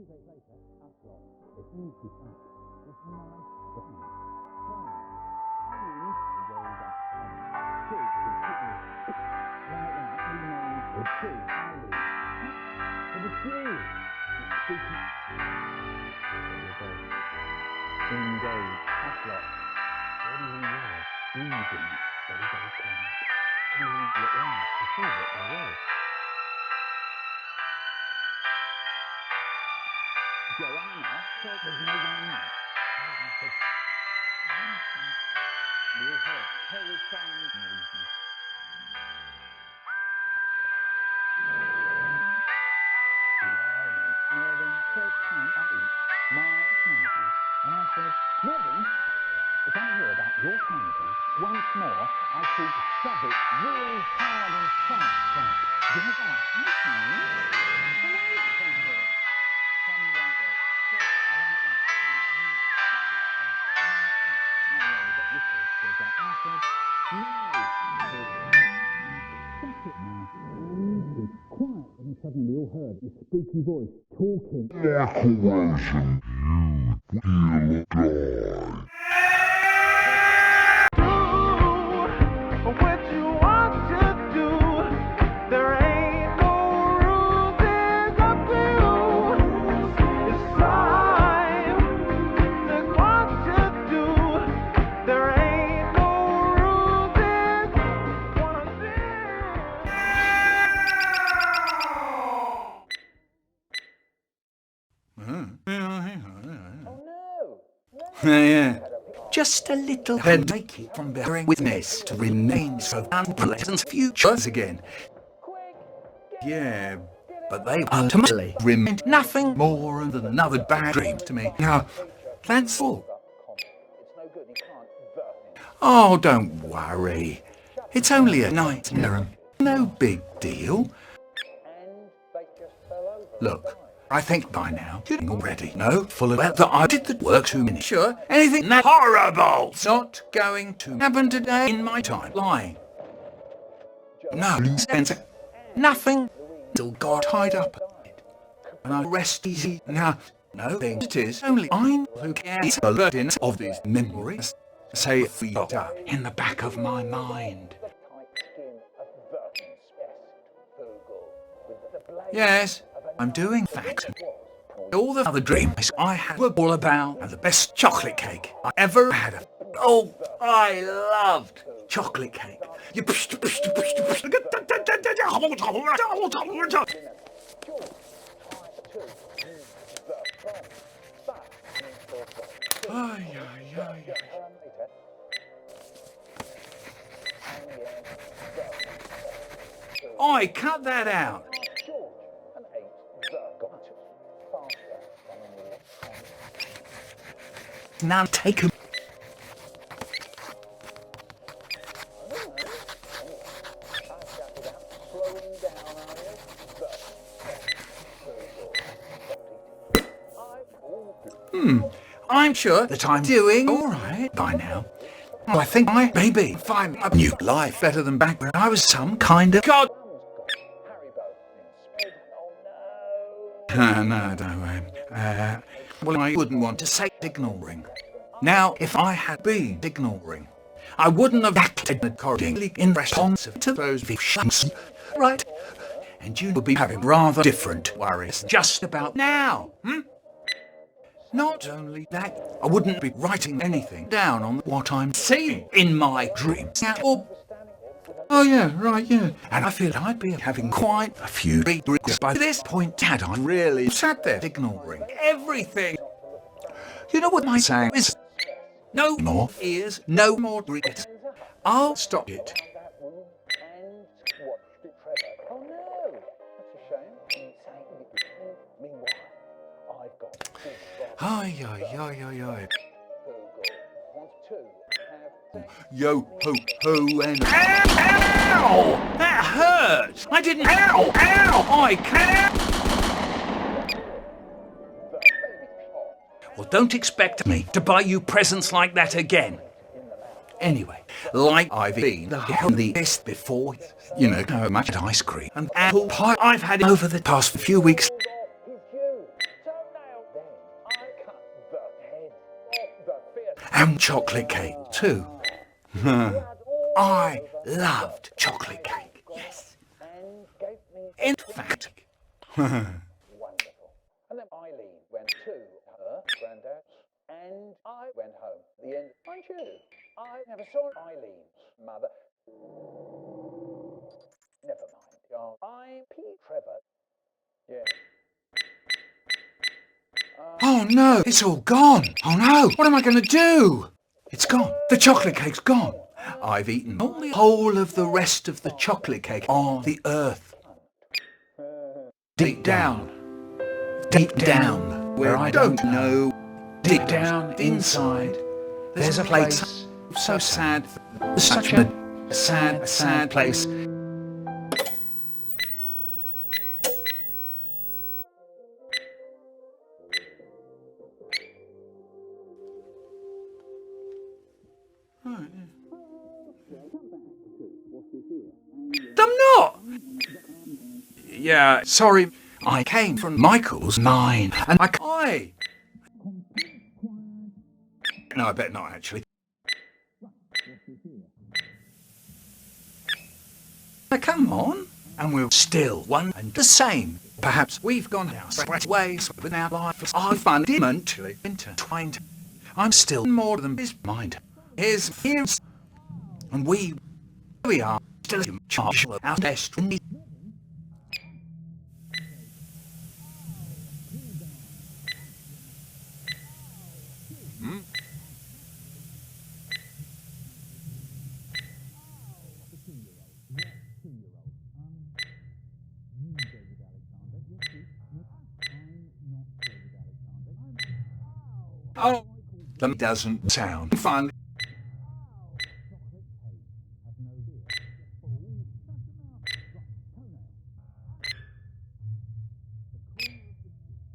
2 days later, Uslop refused to back. It's my friend. Engage, Uslop. What do you know? Breathing, very, very quiet. What do you look around to see that there was? Joanna said there's no one there. We all heard terrifying noises. Mervyn said, "Can I eat my sandwiches?" And I said, "Mervyn, if I hear about your sandwiches once more, I shall shove it really hard and fast. Give it back. Suddenly we all heard this spooky voice talking. Michael Wilson, you will die. Do what you want to do. There ain't no rules, it's up to you. It's time to what you do. There ain't no rules, it's one of Yeah. Just a little headache from bearing witness to remain so unpleasant futures again. Yeah, but they ultimately remained nothing more than another bad dream to me. Now, that's all. Oh, don't worry. It's only a nightmare. No big deal. Look, I think by now you already know full well that I did the work to ensure anything that horrible's not going to happen today in my time lying. No sense, nothing till God tied up it. And I rest easy now. No thing it is only I who carries the burden of these memories. Say we got up in the back of my mind. Yes, I'm doing facts. All the other dreams I had were all about the best chocolate cake I ever had. Oh, I loved chocolate cake. Oi, cut that out. Now take him. I'm sure that I'm doing all right by now. Well, I think I maybe find a new life better than back when I was some kind of god. No, don't worry. Well, I wouldn't want to say ignoring. Now, if I had been ignoring, I wouldn't have acted accordingly in response to those visions, right? And you would be having rather different worries just about now, Not only that, I wouldn't be writing anything down on what I'm seeing in my dreams. Oh yeah, right, yeah. And I feel I'd be having quite a few regrets by this point had I really sat there ignoring everything. You know what my saying is? No more fears, no more regrets. I'll stop it. Ay. Yo ho ho and ow! That hurts! I didn't ow! I can't! Well, don't expect me to buy you presents like that again. Anyway, like I've been the best before, you know how much ice cream and apple pie I've had over the past few weeks. And chocolate cake too. I loved chocolate cake, yes. And gave me In fact, wonderful. And then Eileen went to her granddad, and I went home. The end. Mind you, I never saw Eileen's mother. Never mind. I'm Pete Trevor. Yeah. oh no, it's all gone. Oh no, what am I going to do? It's gone. The chocolate cake's gone. I've eaten all the whole of the rest of the chocolate cake on the earth. Deep down, where I don't know, deep down inside, there's a place so sad, such a sad place. I'm not! Yeah, sorry. I came from Michael's 9, and I... No, I bet not, actually. Now, come on. And we're still one and the same. Perhaps we've gone our separate ways with our lives. I fundamentally intertwined. I'm still more than his mind. His fears. And we are still in charge of our destiny. Oh, that doesn't sound fun.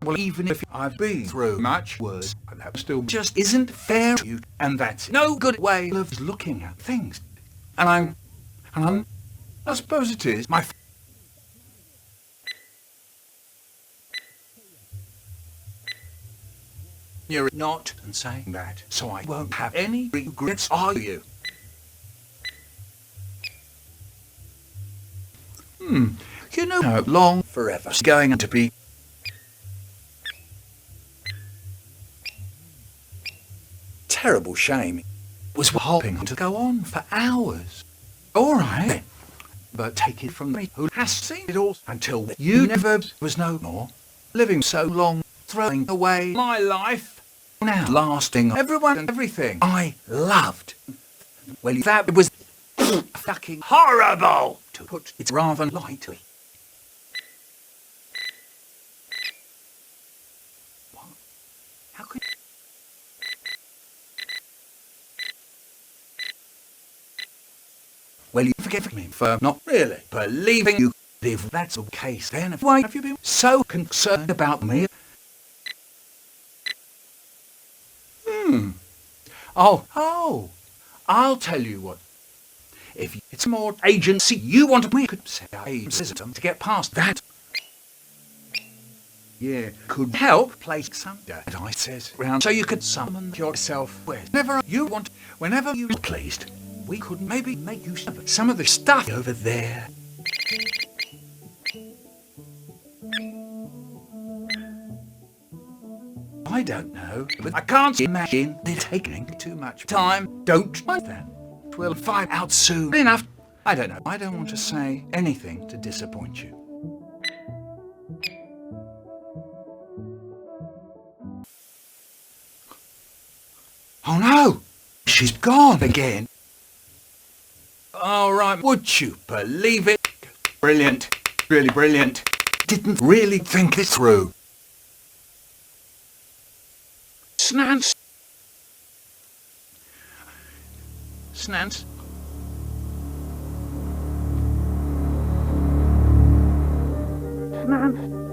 Well, even if I've been through much worse, that still just isn't fair to you, and that's no good way of looking at things. And I suppose it is my. You're not saying that, so I won't have any regrets, are you? You know how long forever's going to be. Terrible shame. It was hoping to go on for hours. All right, but take it from me, who has seen it all until the universe was no more. Living so long, throwing away my life. Now lasting everyone and everything I loved. Well, that was fucking horrible, to put it rather lightly. What? How could... Well, you forgive me for not really believing you. If that's the case, then why have you been so concerned about me? Oh, I'll tell you what. If it's more agency you want, we could set a system to get past that. Yeah, could help place some that I says round so you could summon yourself whenever you want, whenever you pleased. We could maybe make use of some of the stuff over there. I don't know, but I can't imagine it taking too much time. Don't try that. We'll find out soon enough. I don't know. I don't want to say anything to disappoint you. Oh no! She's gone again. All right, would you believe it? Brilliant. Really brilliant. Didn't really think this through. Snance. Snance. Snance.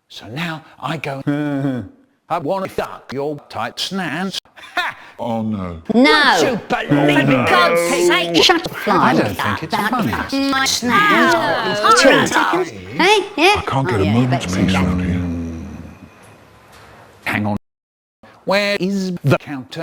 So now I go, I want to duck your tight snans. Ha! Oh no. No! You believe For it? God's sake, shut the fly. I don't think it's funny. My snap. Hey, yeah? I can't get a you moment's better peace sit around down. here. Hang on. Where is the counter